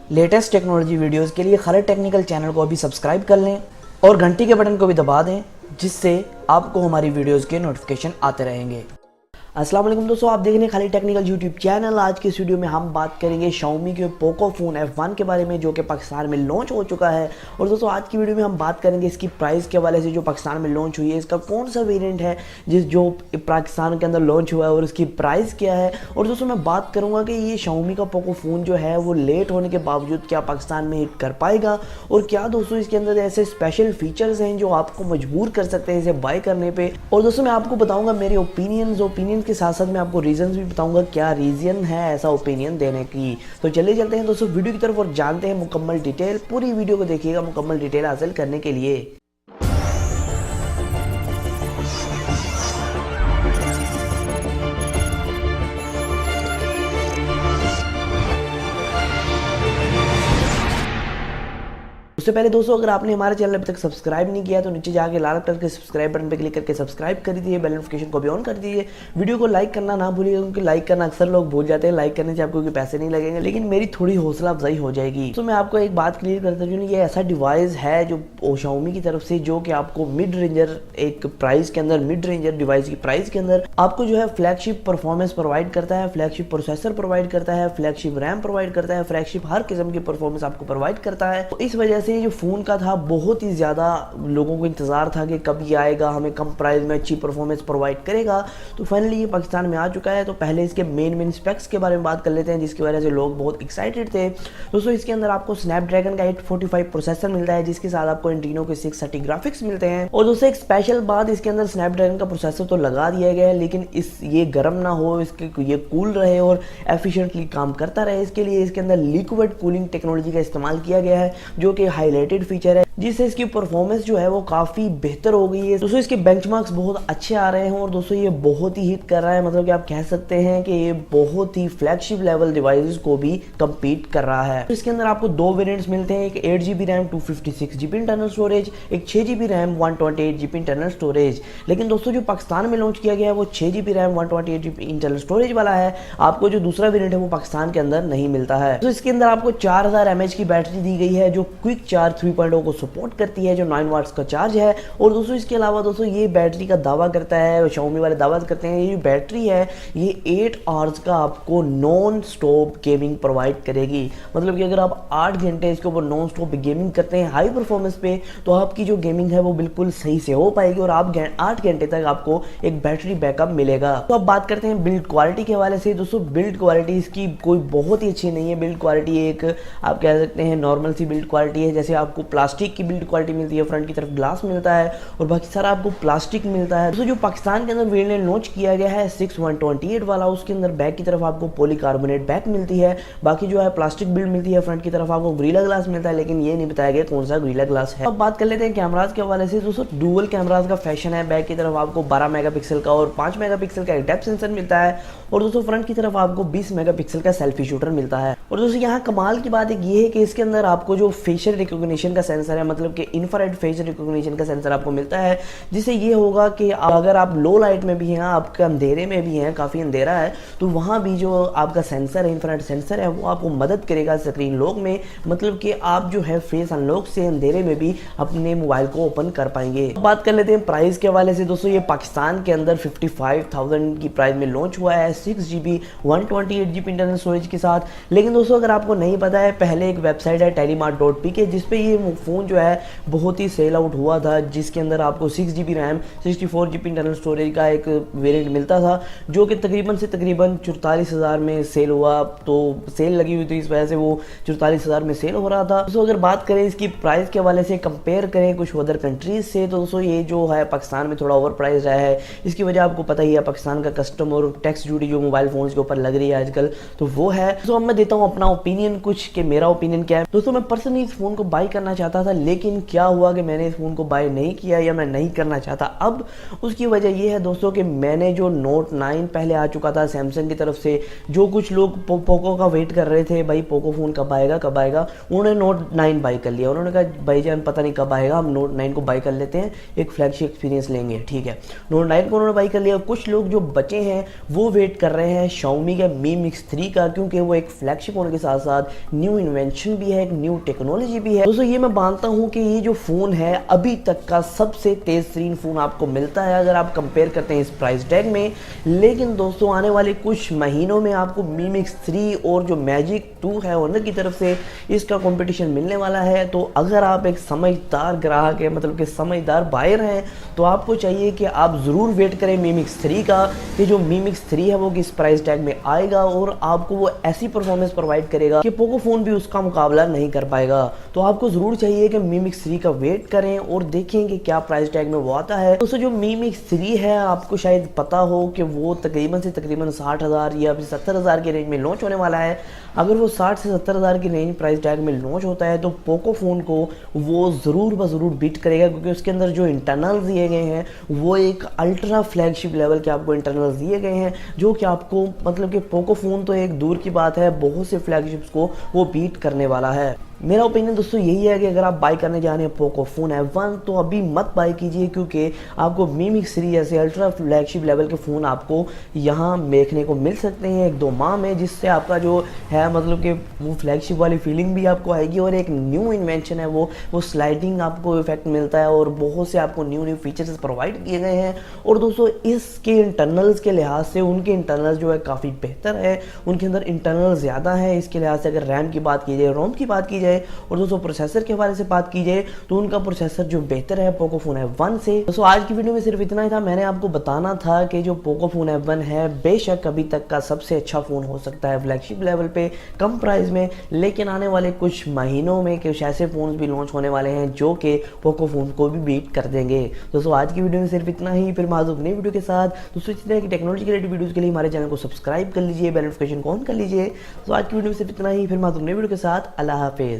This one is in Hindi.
लेटेस्ट टेक्नोलॉजी वीडियोस के लिए खरद टेक्निकल चैनल को अभी सब्सक्राइब कर लें और घंटी के बटन को भी दबा दें, जिससे आपको हमारी वीडियोस के नोटिफिकेशन आते रहेंगे। अस्सलाम वालेकुम दोस्तों, आप देख रहे हैं खालिद टेक्निकल यूट्यूब चैनल। आज के इस वीडियो में हम बात करेंगे Xiaomi के पोको फ़ोन F1 के बारे में, जो कि पाकिस्तान में लॉन्च हो चुका है। और दोस्तों आज की वीडियो में हम बात करेंगे इसकी प्राइस के हवाले से, जो पाकिस्तान में लॉन्च हुई है, इसका कौन सा वेरिएंट है जो पाकिस्तान के अंदर लॉन्च हुआ है और उसकी प्राइस क्या है। और दोस्तों मैं बात करूँगा कि ये Xiaomi का पोको फ़ोन जो है वो लेट होने के बावजूद क्या पाकिस्तान में हिट कर पाएगा, और क्या दोस्तों इसके अंदर ऐसे स्पेशल फीचर्स हैं जो आपको मजबूर कर सकते हैं इसे बाय करने पे। और दोस्तों मैं आपको बताऊंगा मेरे ओपिनियन के साथ साथ मैं आपको रीजंस भी बताऊंगा क्या रीजन है ऐसा ओपिनियन देने की। तो चलिए चलते हैं दोस्तों वीडियो की तरफ और जानते हैं मुकम्मल डिटेल। पूरी वीडियो को देखिएगा मुकम्मल डिटेल हासिल करने के लिए। उससे पहले दोस्तों अगर आपने हमारे चैनल अभी तक सब्सक्राइब नहीं किया तो नीचे जाके लाल कलर के सब्सक्राइब बटन पर क्लिक करके सब्सक्राइब कर दीजिए, बेल नोटिफिकेशन को भी ऑन कर दीजिए। वीडियो को लाइक करना ना भूलिएगा, क्योंकि लाइक करना अक्सर लोग भूल जाते हैं। लाइक करने से आपको कोई पैसे नहीं लगेंगे, लेकिन मेरी थोड़ी हौसला अफजाई हो जाएगी। तो मैं आपको एक बात क्लियर करता हूँ, ये ऐसा डिवाइस है जो Xiaomi की तरफ से, जो कि आपको मिड रेंजर एक प्राइस के अंदर, मिड रेंजर डिवाइस की प्राइस के अंदर आपको जो है फ्लैगशिप परफॉर्मेंस प्रोवाइड करता है, फ्लैगशिप प्रोसेसर प्रोवाइड करता है, फ्लैगशिप रैम प्रोवाइड करता है, फ्लैगशिप हर किस्म की परफॉर्मेंस आपको प्रोवाइड करता है। तो इस वजह से जो फोन का था बहुत ही ज्यादा लोगों को इंतजार था कि कब ये आएगा, हमें कम प्राइस में अच्छी परफॉर्मेंस प्रोवाइड करेगा। तो फाइनली ये पाकिस्तान में आ चुका है। तो पहले इसके मेन स्पेक्स के बारे में बात कर लेते हैं, जिसकी वजह से लोग बहुत एक्साइटेड थे। दोस्तों इसके अंदर आपको स्नैपड्रैगन का 845 प्रोसेसर मिलता है, जिसके साथ आपको एंटीनो के 630 ग्राफिक्स मिलते हैं। और दोस्तों एक स्पेशल बात, इसके अंदर स्नैपड्रैगन का प्रोसेसर तो लगा दिया गया है, लेकिन ये गर्म ना हो, इसके ये कूल रहे और एफिशिएंटली काम करता रहे, इसके लिए इसके अंदर लिक्विड कूलिंग टेक्नोलॉजी का इस्तेमाल किया गया है, जो कि हाईलाइटेड फीचर है, जिससे इसकी परफॉर्मेंस जो है वो काफ़ी बेहतर हो गई है। दोस्तों इसके बेंचमार्क्स बहुत अच्छे आ रहे हैं और दोस्तों ये बहुत ही हिट कर रहा है। मतलब कि आप कह सकते हैं कि ये बहुत ही फ्लैगशिप लेवल डिवाइसेस को भी कम्पीट कर रहा है। तो इसके अंदर आपको दो वेरिएंट्स मिलते हैं, एक 8GB RAM 256GB internal storage, एक 6GB RAM 128GB internal storage. लेकिन दोस्तों जो पाकिस्तान में लॉन्च किया गया है वो 6GB RAM 128GB internal storage वाला है। आपको जो दूसरा वेरिएंट है वो पाकिस्तान के अंदर नहीं मिलता है। तो इसके अंदर आपको 4000 mAh की बैटरी दी गई है, जो क्विक चार्ज 3.0 को सपोर्ट करती है, जो 9 वाट्स का चार्ज है। और दोस्तों इसके अलावा दोस्तों ये बैटरी का दावा करता है, Xiaomi वाले दावा करते हैं, ये जो बैटरी है ये 8 आवर्स का आपको नॉन स्टॉप गेमिंग प्रोवाइड करेगी। मतलब कि अगर आप 8 घंटे इसके ऊपर नॉन स्टॉप गेमिंग करते हैं हाई परफॉर्मेंस पे, तो आपकी जो गेमिंग है वो बिल्कुल सही से हो पाएगी और आप 8 घंटे तक आपको एक बैटरी बैकअप मिलेगा। तो अब बात करते हैं बिल्ड क्वालिटी के हवाले से। दोस्तों बिल्ड क्वालिटी इसकी कोई बहुत ही अच्छी नहीं है। बिल्ड क्वालिटी एक आप कह सकते हैं नॉर्मल सी बिल्ड क्वालिटी है, जैसे आपको प्लास्टिक की बिल्ड क्वालिटी मिलती है, फ्रंट की तरफ ग्लास मिलता है और बाकी सारा आपको प्लास्टिक मिलता है। तो जो पाकिस्तान के अंदर वेरिएंट लॉन्च किया गया है 6128 वाला, उसके अंदर बैक की तरफ आपको पॉलीकार्बोनेट बैक मिलती है, बाकी जो है प्लास्टिक बिल्ड मिलती है। फ्रंट की तरफ आपको गोरिल्ला ग्लास मिलता है, लेकिन ये नहीं बताया गया कौन सा गोरिल्ला ग्लास है। अब बात कर लेते हैं कैमराज के हवाले से। दोस्तों डुअल कैमराज का फैशन है। बैक की तरफ आपको 12 मेगापिक्सल का और 5 मेगापिक्सल का एक डेप्थ सेंसर मिलता है, और दोस्तों फ्रंट की तरफ आपको 20 मेगापिक्सल का सेल्फी शूटर मिलता है। और दोस्तों यहाँ कमाल की बात एक ये है कि इसके अंदर आपको जो फेशियल रिकॉग्निशन का सेंसर है, मतलब कि इंफ्रारेड फेशियल रिकॉग्निशन का सेंसर आपको मिलता है, जिससे ये होगा कि अगर आप लो लाइट में भी हैं, आपके अंधेरे में भी हैं, काफ़ी अंधेरा है, तो वहाँ भी जो आपका सेंसर है, इंफ्रारेड सेंसर है, वो आपको मदद करेगा स्क्रीन लॉक में। मतलब कि आप जो है फेस अनलॉक से अंधेरे में भी अपने मोबाइल को ओपन कर पाएंगे। बात कर लेते हैं प्राइस के हवाले से। दोस्तों ये पाकिस्तान के अंदर 55,000 की प्राइस में लॉन्च हुआ है, 6GB 128GB इंटरनल स्टोरेज के साथ। लेकिन दोस्तों अगर आपको नहीं पता है, पहले एक वेबसाइट है telemart.pk, जिसपे ये फ़ोन जो है बहुत ही सेल आउट हुआ था, जिसके अंदर आपको 6GB RAM 64GB internal storage का एक वेरिएंट मिलता था, जो कि तकरीबन 44,000 में सेल हुआ। तो सेल लगी हुई थी, इस वजह से वो 44,000 में सेल हो रहा था। दोस्तों अगर बात करें इसकी प्राइस के हवाले से, कंपेयर करें कुछ अदर कंट्रीज से, तो दोस्तों ये जो है पाकिस्तान में थोड़ा ओवर प्राइस रहा है। इसकी वजह आपको पता ही है, पाकिस्तान का कस्टम और टैक्स ड्यूटी जो मोबाइल फोन के ऊपर लग रही है आजकल, तो वो है। तो अब मैं देता हूँ अपना ओपिनियन कुछ, कि मेरा ओपिनियन क्या है। दोस्तों मैं पर्सनली इस फोन को बाई करना चाहता था, लेकिन क्या हुआ कि मैंने इस फ़ोन को बाय नहीं किया या मैं नहीं करना चाहता। अब उसकी वजह ये है दोस्तों कि मैंने जो नोट 9 पहले आ चुका था सैमसंग की तरफ से, जो कुछ लोग पोको का वेट कर रहे थे, भाई पोको फ़ोन कब आएगा कब आएगा, उन्होंने नोट 9 बाई कर लिया। उन्होंने कहा भाईजान पता नहीं कब आएगा, हम नोट 9 को बाई कर लेते हैं, एक फ्लैगशिप एक्सपीरियंस लेंगे। ठीक है, नोट 9 को उन्होंने बाई कर लिया। कुछ लोग जो बचे हैं वो वेट कर रहे हैं Xiaomi के Mi Mix 3 का, क्योंकि वो एक फ्लैगशिप होने के साथ साथ न्यू इन्वेंशन भी है, एक न्यू टेक्नोलॉजी भी है। दोस्तों ये मैं मानता हूँ कि ये जो फ़ोन है अभी तक का सबसे तेज़ तरीन फ़ोन आपको मिलता है अगर आप कंपेयर करते हैं इस प्राइस टैग में। लेकिन दोस्तों आने वाले कुछ महीनों में आपको Mi Mix 3 और जो Magic 2 है ओनर की तरफ से इसका कंपटीशन मिलने वाला है। तो अगर आप एक समझदार ग्राहक है, मतलब कि समझदार बायर हैं, तो आपको चाहिए कि आप ज़रूर वेट करें Mi Mix 3 का, कि जो Mi Mix 3 है वो किस प्राइस टैग में आएगा और आपको वो ऐसी परफॉर्मेंस प्रोवाइड करेगा कि पोको फ़ोन भी उसका मुकाबला नहीं कर पाएगा। तो आपको ज़रूर चाहिए कि Mi Mix 3 का वेट करें और देखें कि क्या प्राइस टैग में वो आता है। दोस्तों जो Mi Mix 3 है आपको शायद पता हो कि वो तकरीबन 60,000 या फिर 70,000 के रेंज में लॉन्च होने वाला है। अगर वो 60 से 70,000 की रेंज प्राइस टैग में लॉन्च होता है तो पोको फ़ोन को वो ज़रूर ब ज़रूर बीट करेगा, क्योंकि उसके अंदर जो इंटरनल दिए गए हैं वो एक अल्ट्रा फ्लैगशिप लेवल के आपको इंटरनल दिए गए हैं, जो कि आपको मतलब कि पोको फ़ोन तो एक दूर की बात है, बहुत से फ्लैगशिप्स को वो बीट करने वाला है। मेरा ओपिनियन दोस्तों यही है कि अगर आप बाय करने जा रहे हैं पोको फ़ोन F1 तो अभी मत बाय कीजिए, क्योंकि आपको Mi Mix 3 जैसे अल्ट्रा फ्लैगशिप लेवल के फ़ोन आपको यहाँ देखने को मिल सकते हैं 1-2 माह में, जिससे आपका जो है मतलब कि वो फ्लैगशिप वाली फीलिंग भी आपको आएगी और एक न्यू इन्वेंशन है वो स्लाइडिंग आपको इफेक्ट मिलता है और बहुत से आपको न्यू फीचर्स प्रोवाइड किए गए हैं। और दोस्तों इसके इंटरनल्स के लिहाज से उनके इंटरनल्स जो है काफ़ी बेहतर है, उनके अंदर इंटरनल ज़्यादा है। इसके लिहाज से अगर रैम की बात की जाए, रोम की बात की जाए और दोस्तों प्रोसेसर के हवाले से बात की जाए तो उनका प्रोसेसर जो बेहतर है पोको फ़ोन F1 से। दोस्तों आज की वीडियो में सिर्फ इतना ही था। मैंने आपको बताना था कि जो पोको फ़ोन F1 है बेशक अभी तक का सबसे अच्छा फ़ोन हो सकता है फ्लैगशिप लेवल पे कम प्राइस में, लेकिन आने वाले कुछ महीनों में कुछ ऐसे फ़ोन भी लॉन्च होने वाले हैं जो कि पोको फ़ोन को भी बीट कर देंगे। दोस्तों आज की वीडियो में सिर्फ इतना ही, फिर माजूब नई वीडियो के साथ दोस्तों इस तरह की टेक्नोलॉजी रिलेटेड वीडियोज़ के लिए हमारे चैनल को सब्सक्राइब कर लीजिए, बेल नोटिफिकेशन को ऑन कर लीजिए। तो आज की वीडियो में सिर्फ इतना ही, फिर माजूब नई वीडियो के साथ अल्लाह हाफिज़।